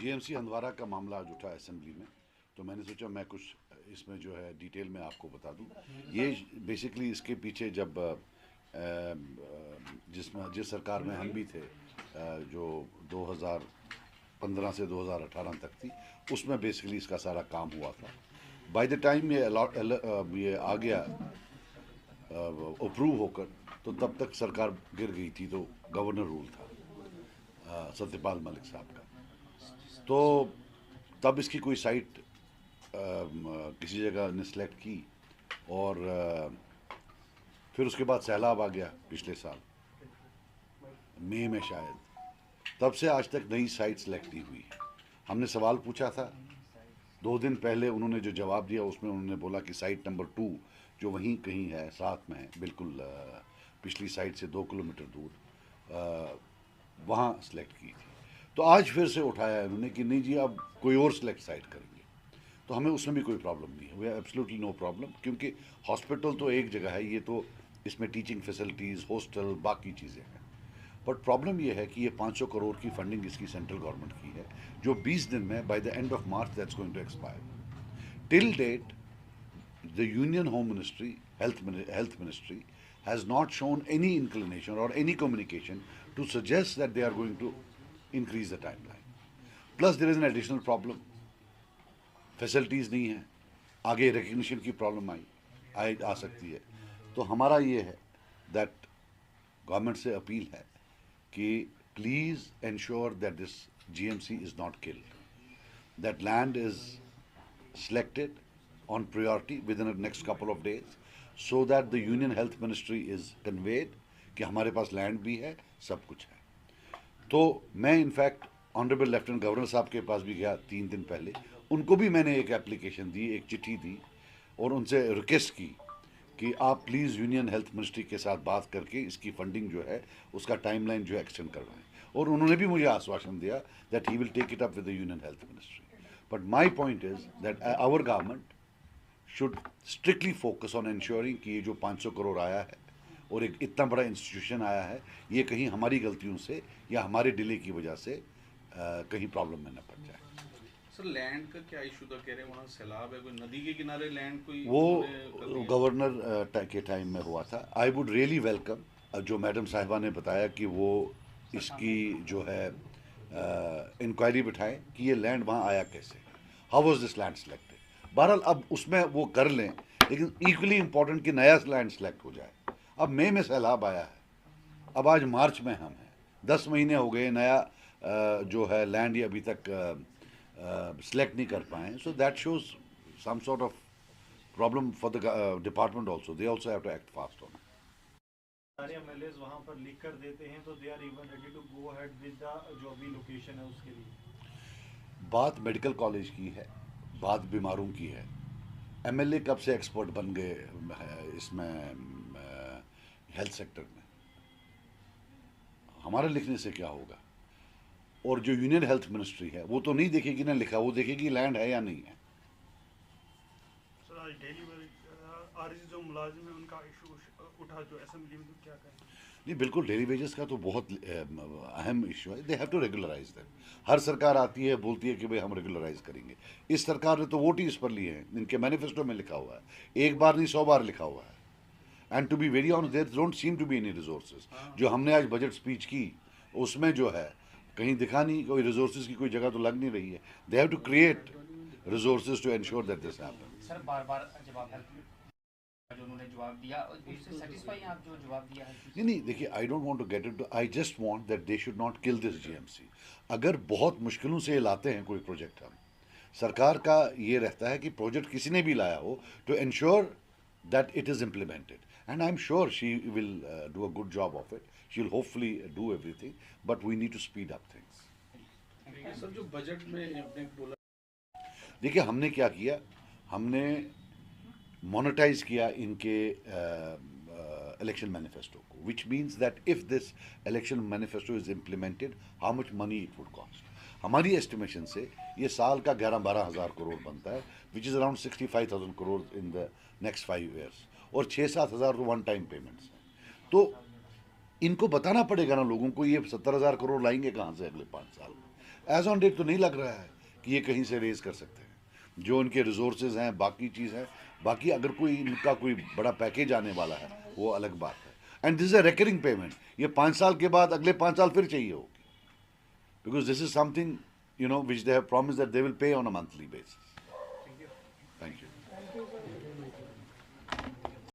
GMC Handwara का मामला आज उठा असेंबली में, तो मैंने सोचा मैं कुछ इसमें जो है डिटेल में आपको बता दूं। ये बेसिकली इसके पीछे जब जिस सरकार में हम भी थे, जो 2015 से 2018 तक थी, उसमें बेसिकली इसका सारा काम हुआ था। बाय द टाइम ये आ गया अप्रूव होकर, तो तब तक सरकार गिर गई थी, तो गवर्नर रूल था सत्यपाल मलिक साहब का। तो तब इसकी कोई साइट किसी जगह ने सेलेक्ट की, और फिर उसके बाद सैलाब आ गया पिछले साल मई में शायद, तब से आज तक नई साइट सेलेक्ट नहीं हुई। हमने सवाल पूछा था 2 दिन पहले, उन्होंने जो जवाब दिया उसमें उन्होंने बोला कि साइट नंबर 2 जो वहीं कहीं है, साथ में है बिल्कुल, पिछली साइट से 2 किलोमीटर दूर, वहाँ सेलेक्ट की थी। तो आज फिर से उठाया उन्होंने कि नहीं जी, अब कोई और सेलेक्ट साइट करेंगे। तो हमें उसमें भी कोई प्रॉब्लम नहीं है, we are absolutely no problem, क्योंकि हॉस्पिटल तो एक जगह है, ये तो इसमें टीचिंग फैसिलिटीज़, हॉस्टल, बाकी चीज़ें हैं। बट प्रॉब्लम ये है कि ये 500 करोड़ की फंडिंग इसकी सेंट्रल गवर्नमेंट की है, जो 20 दिन में by the end of March that's going to expire. Till date the Union Home Ministry, Health Ministry, has not shown any inclination or any communication to suggest that they are going to increase the timeline. Plus, there is an additional problem. Facilities नहीं है, आगे recognition की problem आ सकती है। तो हमारा ये है दैट गवर्नमेंट से अपील है कि please ensure that this GMC is not killed, that land is selected on priority within the next couple of days, so that the Union Health Ministry is conveyed कि हमारे पास land भी है, सब कुछ है। तो मैं इनफैक्ट ऑनरेबल लेफ्टिनेंट गवर्नर साहब के पास भी गया 3 दिन पहले, उनको भी मैंने एक एप्लीकेशन दी, एक चिट्ठी दी, और उनसे रिक्वेस्ट की कि आप प्लीज़ यूनियन हेल्थ मिनिस्ट्री के साथ बात करके इसकी फंडिंग जो है उसका टाइमलाइन जो है एक्सटेंड करवाएं। और उन्होंने भी मुझे आश्वासन दिया that he will take it up with the union health ministry. But my point is that our government should strictly focus on ensuring कि ये जो 500 करोड़ आया है और एक इतना बड़ा इंस्टीट्यूशन आया है, ये कहीं हमारी गलतियों से या हमारे डिले की वजह से कहीं प्रॉब्लम में न पड़ जाए। सर लैंड का क्या इशू था, कह रहे हैं वहाँ सैलाब है, कोई नदी के किनारे लैंड कोई वो गवर्नर के टाइम में हुआ था। आई वुड रियली वेलकम जो मैडम साहिबा ने बताया कि वो इसकी जो है इंक्वायरी बिठाएं कि ये लैंड वहाँ आया कैसे, how was this land selected. बहरहाल अब उसमें वो कर लें, लेकिन इक्वली इम्पोर्टेंट कि नया लैंड सेलेक्ट हो जाए। अब मई में सैलाब आया है, अब आज मार्च में हम हैं, 10 महीने हो गए, नया जो है लैंड ये अभी तक सेलेक्ट नहीं कर पाए। So that shows some sort of problem for the department also, they also have to act fast on it. सारे एमएलएज वहां पर लिख कर देते हैं, तो they are even ready to go ahead with the जो भी लोकेशन है उसके लिए। बात मेडिकल कॉलेज की है, बात बीमारों की है। एमएलए कब से एक्सपर्ट बन गए इसमें हेल्थ सेक्टर में, हमारे लिखने से क्या होगा। और जो यूनियन हेल्थ मिनिस्ट्री है वो तो नहीं देखेगी ना लिखा, वो देखेगी लैंड है या नहीं है। सर आज डेली आरजी जो मुलाजिम है उनका इशू उठा जो असेंबली में, तो क्या कहें? नहीं, बिल्कुल डेली वेजेस का तो बहुत अहम इशू है, they have to regularise that. हर सरकार आती है, बोलती है कि भाई हम रेगुलराइज करेंगे। इस सरकार ने तो वोट ही इस पर लिए हैं, इनके मैनिफेस्टो में लिखा हुआ है, एक बार नहीं 100 बार लिखा हुआ है। And to be very honest, there don't seem to be any resources. जो हमने आज बजट स्पीच की उसमें जो है कहीं दिखा नहीं, कोई रिसोर्सेज की कोई जगह तो लग नहीं रही है। They have to create resources to ensure that this happen. Sir बार बार जवाब जो उन्होंने जवाब दिया, उससे सेटिस्फाई हैं आप जो जवाब दिया है? नहीं, देखिए, I don't want to get it, I just want that they should not kill this GMC. अगर बहुत मुश्किलों से लाते हैं कोई प्रोजेक्ट, हम सरकार का ये रहता है कि प्रोजेक्ट किसी ने भी लाया हो to ensure that it is implemented, and I am sure she will do a good job of it, she will hopefully do everything, but we need to speed up things. Sir जो budget में आपने बोला, देखिए हमने क्या किया, हमने monetise किया इनके इलेक्शन मैनिफेस्टो को, which means that if this election manifesto is implemented how much money it would cost. हमारी एस्टिमेशन से ये साल का 11-12 हज़ार करोड़ बनता है, which is around 65,000 crore in the next 5 years, और 6-7 हज़ार तो वन टाइम पेमेंट्स हैं। तो इनको बताना पड़ेगा ना लोगों को, ये 70,000 करोड़ लाएंगे कहाँ से अगले 5 साल में। एज ऑन डेट तो नहीं लग रहा है कि ये कहीं से रेज कर सकते हैं। जो उनके रिसोर्सेज हैं, बाकी चीज़ है, बाकी अगर कोई इनका कोई बड़ा पैकेज आने वाला है वो अलग बात है। And this is a recurring payment, ये 5 साल के बाद अगले 5 साल फिर चाहिए होगी, because this is something which they have promise that they will pay on a monthly basis. Thank you.